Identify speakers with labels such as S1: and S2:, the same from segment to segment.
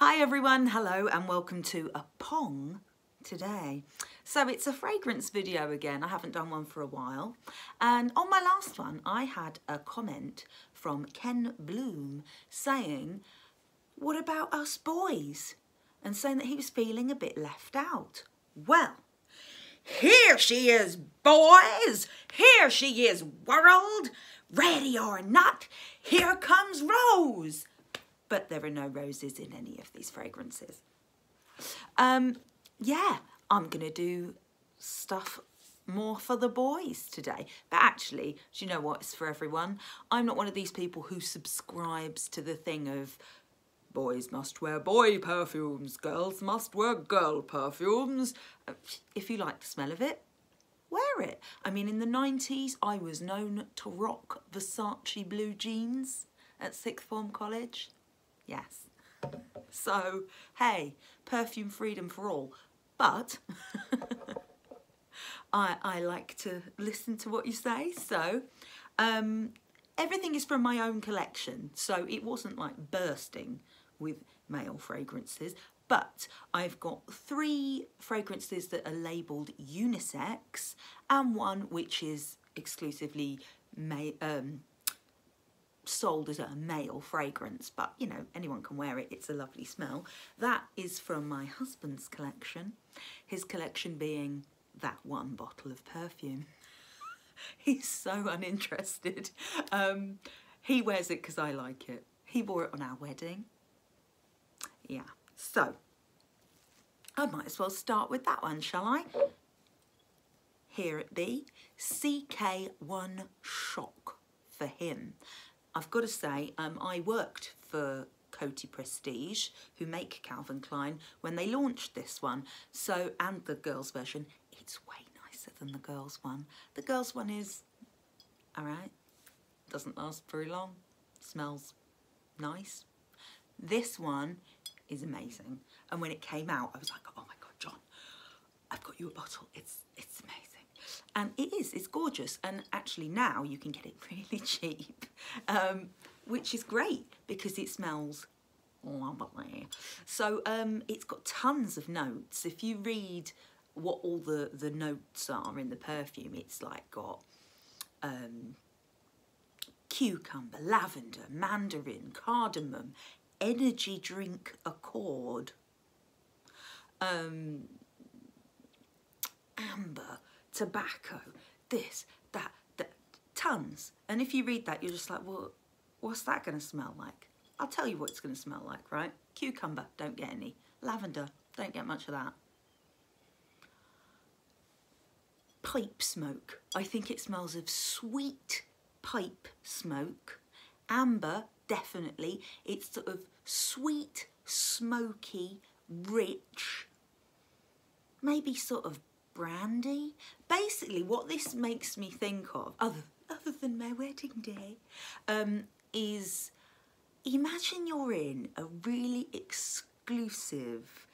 S1: Hi everyone, hello and welcome to a Pong today. So it's a fragrance video again. I haven't done one for a while. And on my last one, I had a comment from Ken Bloom saying, what about us boys? And saying that he was feeling a bit left out. Well, here she is, boys. Here she is, world. Ready or not, here comes Rose. But there are no roses in any of these fragrances. Yeah, I'm going to do stuff more for the boys today. But actually, do you know what? It's for everyone. I'm not one of these people who subscribes to the thing of boys must wear boy perfumes, girls must wear girl perfumes. If you like the smell of it, wear it. I mean, in the 90s, I was known to rock Versace blue jeans at sixth form college. Yes. So, hey, perfume freedom for all. But I like to listen to what you say. So, everything is from my own collection. So it wasn't like bursting with male fragrances. But I've got 3 fragrances that are labelled unisex and one which is exclusively sold as a male fragrance, but you know, anyone can wear it. It's a lovely smell. That is from my husband's collection, his collection being that one bottle of perfume. He's so uninterested. He wears it because I like it. He wore it on our wedding. Yeah, so I might as well start with that one, shall I? Here it be, CK1 Shock for him. I've got to say, I worked for Coty Prestige, who make Calvin Klein, when they launched this one. So, and the girls' version, it's way nicer than the girls' one. The girls' one is alright, doesn't last very long, smells nice. This one is amazing. And when it came out, I was like, oh my God, John, I've got you a bottle. It's amazing. And it is, it's gorgeous. And actually now you can get it really cheap, which is great because it smells lovely. So it's got tons of notes. If you read what all the notes are in the perfume, it's like got cucumber, lavender, mandarin, cardamom, energy drink accord, amber, tobacco, this, that, tons. And if you read that, you're just like, well, what's that going to smell like? I'll tell you what it's going to smell like, right? Cucumber, don't get any. Lavender, don't get much of that. Pipe smoke. I think it smells of sweet pipe smoke. Amber, definitely. It's sort of sweet, smoky, rich, maybe sort of brandy. Basically, what this makes me think of, other than my wedding day, is imagine you're in a really exclusive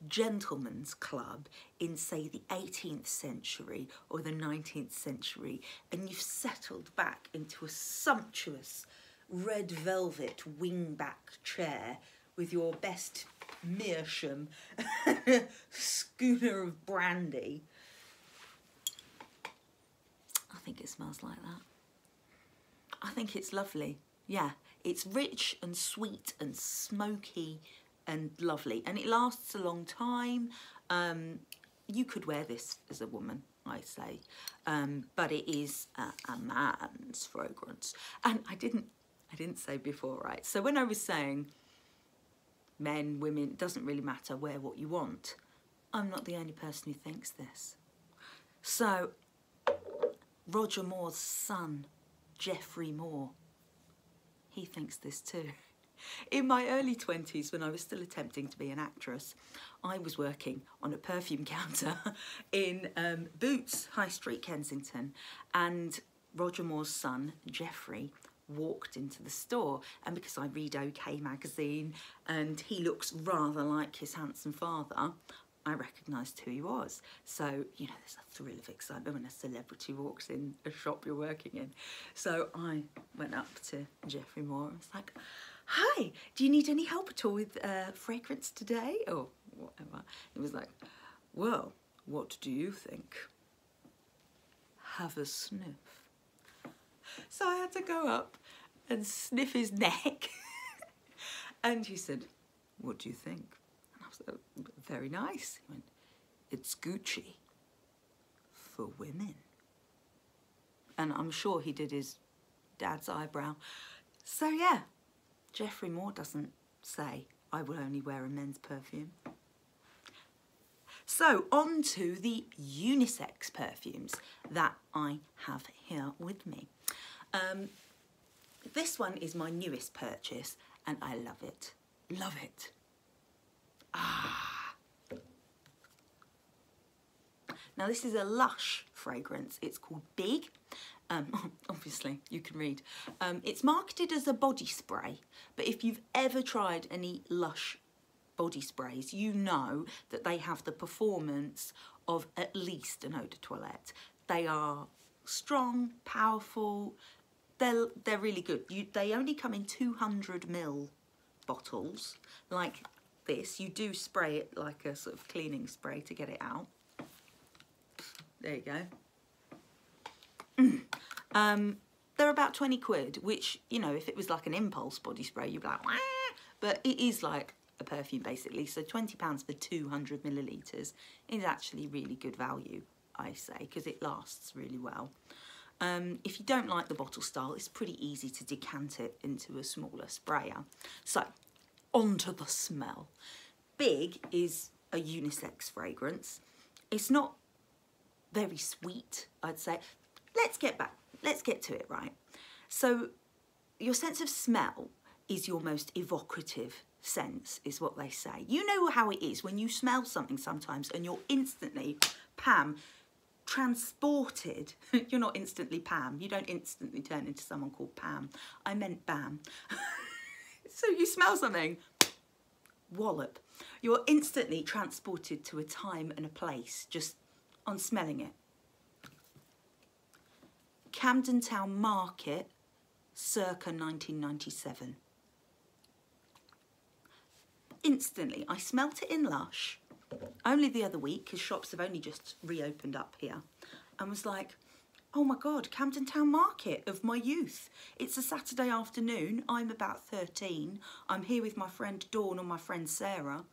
S1: gentleman's club in, say, the 18th century or the 19th century, and you've settled back into a sumptuous red velvet wingback chair with your best meerschaum schooner of brandy. I think it smells like that. I think it's lovely. Yeah, it's rich and sweet and smoky and lovely, and it lasts a long time. You could wear this as a woman, I say, but it is a man's fragrance. And I didn't say before, right? So when I was saying men, women, it doesn't really matter, wear what you want, I'm not the only person who thinks this. So Roger Moore's son, Jeffrey Moore, he thinks this too. In my early 20s, when I was still attempting to be an actress, I was working on a perfume counter in Boots, High Street, Kensington, and Roger Moore's son, Jeffrey, walked into the store, and because I read OK magazine and he looks rather like his handsome father, I recognised who he was. So, you know, there's a thrill of excitement when a celebrity walks in a shop you're working in. So I went up to Jeffrey Moore and was like, hi, do you need any help at all with fragrance today? Or whatever. It was like, well, what do you think? Have a sniff. So I had to go up and sniff his neck. And he said, what do you think? And I was like, very nice. He went, it's Gucci for women. And I'm sure he did his dad's eyebrow. So yeah, Jeffrey Moore doesn't say, I will only wear a men's perfume. So on to the unisex perfumes that I have here with me. This one is my newest purchase and I love it. Love it. Ah. Now this is a Lush fragrance. It's called Big. Obviously, you can read. It's marketed as a body spray, but if you've ever tried any Lush body sprays, you know that they have the performance of at least an eau de toilette. They are strong, powerful. They're really good. They only come in 200ml bottles like this. You do spray it like a sort of cleaning spray to get it out. There you go. They're about 20 quid, which, you know, if it was like an impulse body spray, you'd be like, wah! But it is like a perfume basically. So £20 for 200ml is actually really good value, I say, because it lasts really well. If you don't like the bottle style, it's pretty easy to decant it into a smaller sprayer. So, onto the smell. Big is a unisex fragrance. It's not very sweet, I'd say. Let's get to it, right? So, your sense of smell is your most evocative sense, is what they say. You know how it is when you smell something sometimes and you're instantly, Pam, transported. You're not instantly Pam. You don't instantly turn into someone called Pam. I meant Bam. So you smell something, wallop. You're instantly transported to a time and a place just on smelling it. Camden Town Market, circa 1997. Instantly, I smelt it in Lush only the other week, because shops have only just reopened up here, and was like, oh my God, Camden Town Market of my youth. It's a Saturday afternoon, I'm about 13, I'm here with my friend Dawn and my friend Sarah,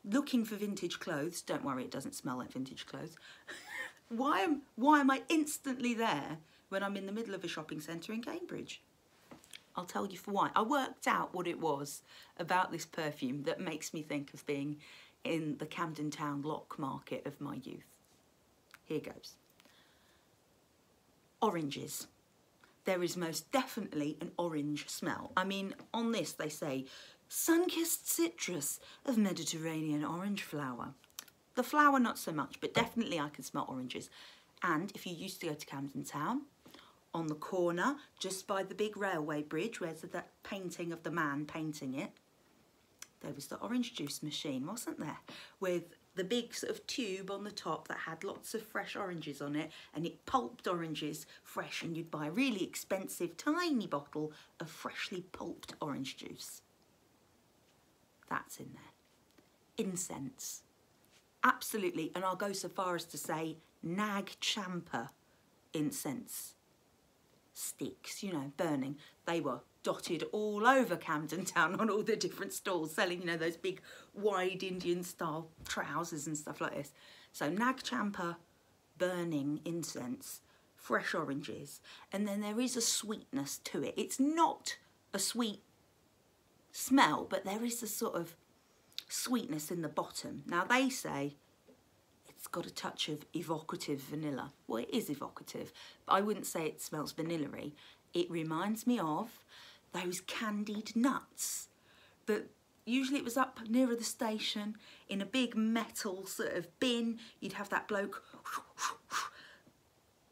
S1: looking for vintage clothes. Don't worry, it doesn't smell like vintage clothes. Why am I instantly there when I'm in the middle of a shopping centre in Cambridge? I'll tell you for why. I worked out what it was about this perfume that makes me think of being in the Camden Town Lock Market of my youth. Here goes. Oranges. There is most definitely an orange smell. I mean, on this they say, sun-kissed citrus of Mediterranean orange flower. The flower not so much, but definitely I can smell oranges. And if you used to go to Camden Town, on the corner, just by the big railway bridge, where's that painting of the man painting it, there was the orange juice machine, wasn't there? With the big sort of tube on the top that had lots of fresh oranges on it, and it pulped oranges fresh, and you'd buy a really expensive tiny bottle of freshly pulped orange juice. That's in there. Incense. Absolutely, and I'll go so far as to say Nag Champa incense sticks, you know, burning. They were dotted all over Camden Town on all the different stalls selling, you know, those big wide Indian style trousers and stuff like this. So Nag Champa burning incense, fresh oranges, and then there is a sweetness to it. It's not a sweet smell, but there is a sort of sweetness in the bottom. Now they say it's got a touch of evocative vanilla. Well, it is evocative, but I wouldn't say it smells vanilla-y. It reminds me of those candied nuts that usually it was up nearer the station in a big metal sort of bin. You'd have that bloke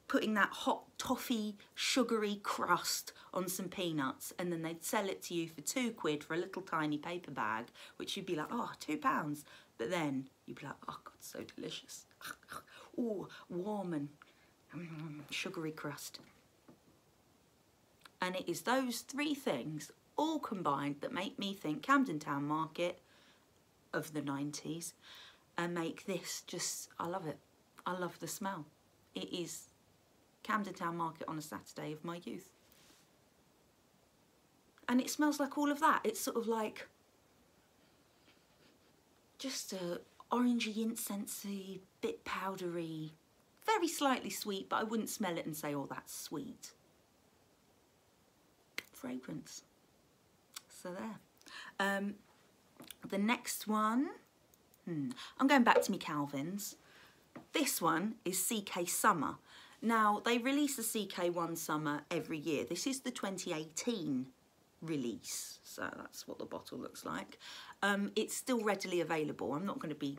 S1: putting that hot toffee sugary crust on some peanuts, and then they'd sell it to you for £2 for a little tiny paper bag, which you'd be like, oh, £2. But then you'd be like, oh God, so delicious. Oh, warm and sugary crust. And it is those three things all combined that make me think Camden Town Market of the 90s and make this just, I love it. I love the smell. It is Camden Town Market on a Saturday of my youth. And it smells like all of that. It's sort of like just a orangey, incensey, bit powdery, very slightly sweet, but I wouldn't smell it and say, oh, that's sweet. Fragrance. So there. The next one, I'm going back to me Calvin's. This one is CK Summer. Now, they release the CK1 Summer every year. This is the 2018 release, so that's what the bottle looks like. It's still readily available. I'm not going to be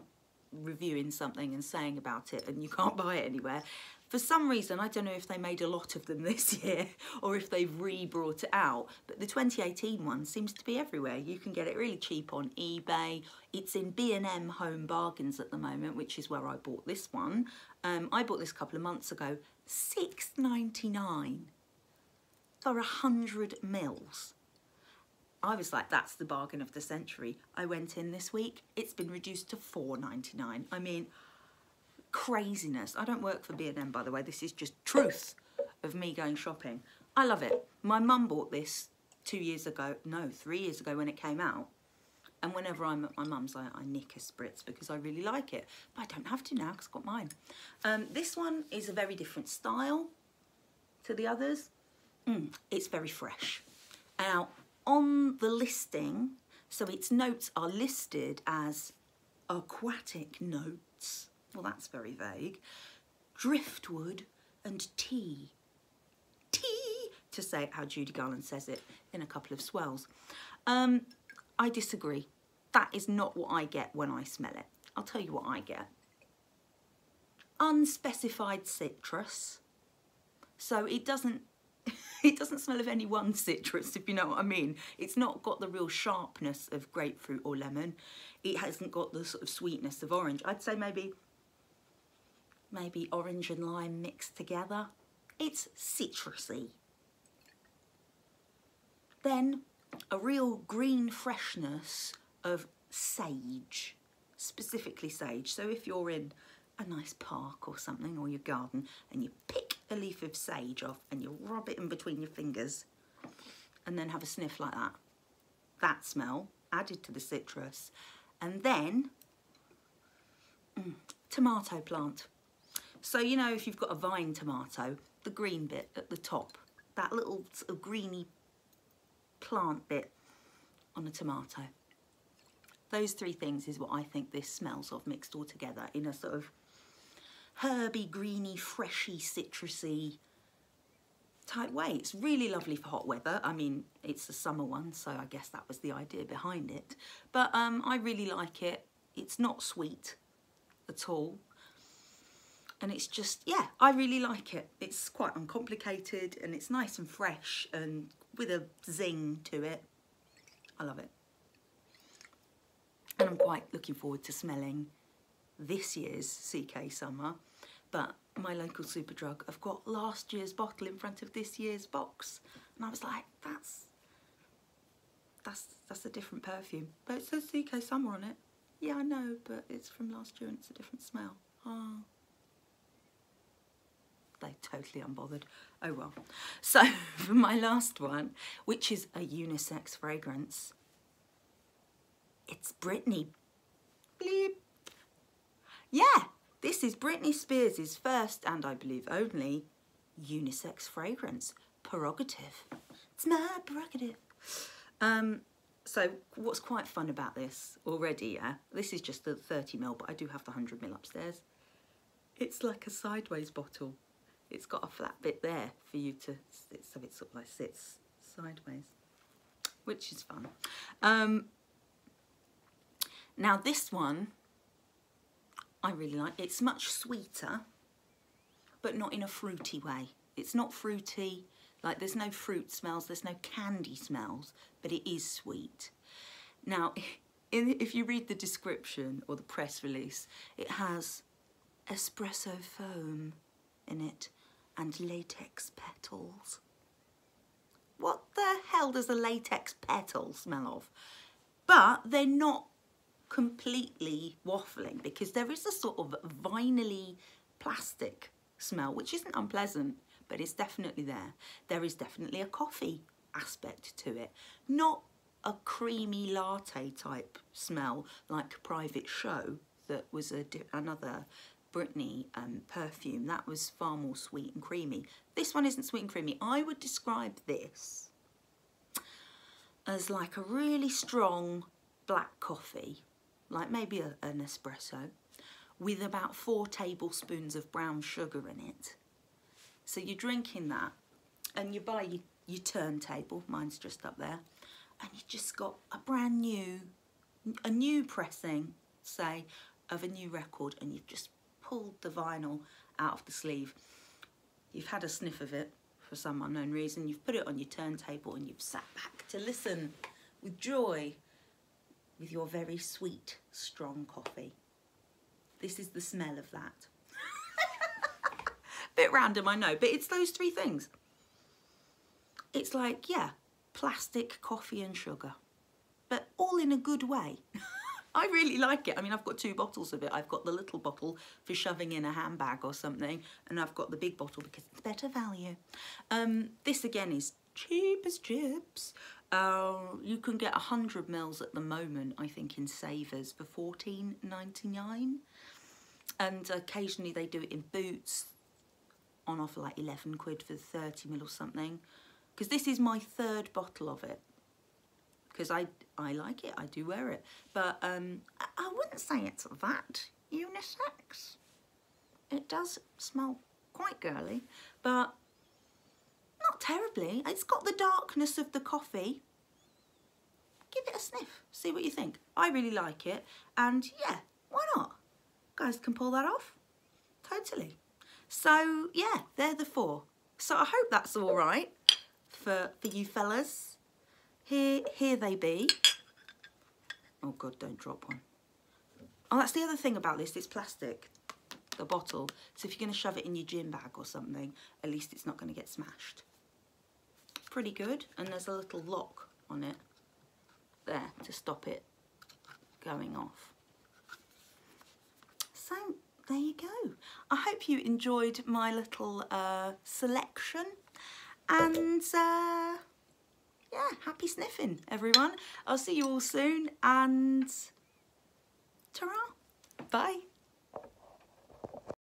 S1: reviewing something and saying about it and you can't buy it anywhere. For some reason, I don't know if they made a lot of them this year or if they've re-brought it out, but the 2018 one seems to be everywhere. You can get it really cheap on eBay. It's in B&M Home Bargains at the moment, which is where I bought this one. I bought this a couple of months ago, $6.99 for 100 mils. I was like, that's the bargain of the century. I went in this week, it's been reduced to $4.99. I mean, craziness. I don't work for B&M, by the way. This is just truth of me going shopping. I love it. My mum bought this 3 years ago when it came out. And whenever I'm at my mum's, I nick a spritz because I really like it. But I don't have to now because I've got mine. This one is a very different style to the others. It's very fresh. Now, on the listing, so its notes are listed as aquatic notes. Well, that's very vague. Driftwood and tea. Tea, to say it how Judy Garland says it in a couple of swells. I disagree. That is not what I get when I smell it. I'll tell you what I get. Unspecified citrus. So it doesn't smell of any one citrus, if you know what I mean. It's not got the real sharpness of grapefruit or lemon. It hasn't got the sort of sweetness of orange. I'd say maybe orange and lime mixed together. It's citrusy. Then a real green freshness of sage, specifically sage. So if you're in a nice park or something, or your garden, and you pick a leaf of sage off and you rub it in between your fingers and then have a sniff like that. That smell added to the citrus. And then tomato plant. So, you know, if you've got a vine tomato, the green bit at the top, that little sort of greeny plant bit on a tomato. Those three things is what I think this smells of mixed all together in a sort of herby, greeny, freshy, citrusy type way. It's really lovely for hot weather. I mean, it's a summer one, so I guess that was the idea behind it. But I really like it. It's not sweet at all. And it's just, yeah, I really like it. It's quite uncomplicated and it's nice and fresh and with a zing to it. I love it. And I'm quite looking forward to smelling this year's CK Summer. But my local Superdrug have got last year's bottle in front of this year's box. And I was like, that's a different perfume. But it says CK Summer on it. Yeah, I know, but it's from last year and it's a different smell. Oh. They're totally unbothered. Oh well. So for my last one, which is a unisex fragrance, it's Britney. Bleep. Yeah, this is Britney Spears' first and I believe only unisex fragrance, Prerogative. It's my prerogative. So what's quite fun about this already, yeah, this is just the 30ml, but I do have the 100ml upstairs. It's like a sideways bottle. It's got a flat bit there for you to sit, so it sort of like sits sideways, which is fun. Now this one, I really like. It's much sweeter, but not in a fruity way. It's not fruity, like there's no fruit smells, there's no candy smells, but it is sweet. Now, if you read the description or the press release, it has espresso foam in it and latex petals. what the hell does a latex petal smell of? But they're not completely waffling, because there is a sort of vinyl-y plastic smell, which isn't unpleasant, but it's definitely there. There is definitely a coffee aspect to it, not a creamy latte type smell like Private Show that was another Britney perfume. That was far more sweet and creamy. This one isn't sweet and creamy. I would describe this as like a really strong black coffee, like maybe an espresso, with about 4 tablespoons of brown sugar in it. So you're drinking that, and you buy your turntable, mine's just up there, and you just got a new pressing, say, of a new record, and you've just pulled the vinyl out of the sleeve. You've had a sniff of it for some unknown reason, you've put it on your turntable, and you've sat back to listen with joy with your very sweet, strong coffee. This is the smell of that. Bit random, I know, but it's those 3 things. It's like, yeah, plastic, coffee and sugar, but all in a good way. I really like it. I mean, I've got 2 bottles of it. I've got the little bottle for shoving in a handbag or something, and I've got the big bottle because it's better value. This again is cheap as chips. You can get 100 ml at the moment, I think, in Savers for $14.99, and occasionally they do it in Boots on offer, like 11 quid for 30 ml or something. Because this is my 3rd bottle of it, because I like it, I do wear it, but I wouldn't say it's that unisex. It does smell quite girly, but not terribly. It's got the darkness of the coffee. Give it a sniff, see what you think. I really like it, and yeah, why not? Guys can pull that off, totally. So yeah, they're the 4. So I hope that's all right for you fellas. Here they be. Oh God, don't drop one. Oh, that's the other thing about this, it's plastic, the bottle. So if you're gonna shove it in your gym bag or something, at least it's not gonna get smashed. Pretty good, and there's a little lock on it there to stop it going off. So there you go. I hope you enjoyed my little selection, and yeah, happy sniffing, everyone. I'll see you all soon, and ta-ra, bye.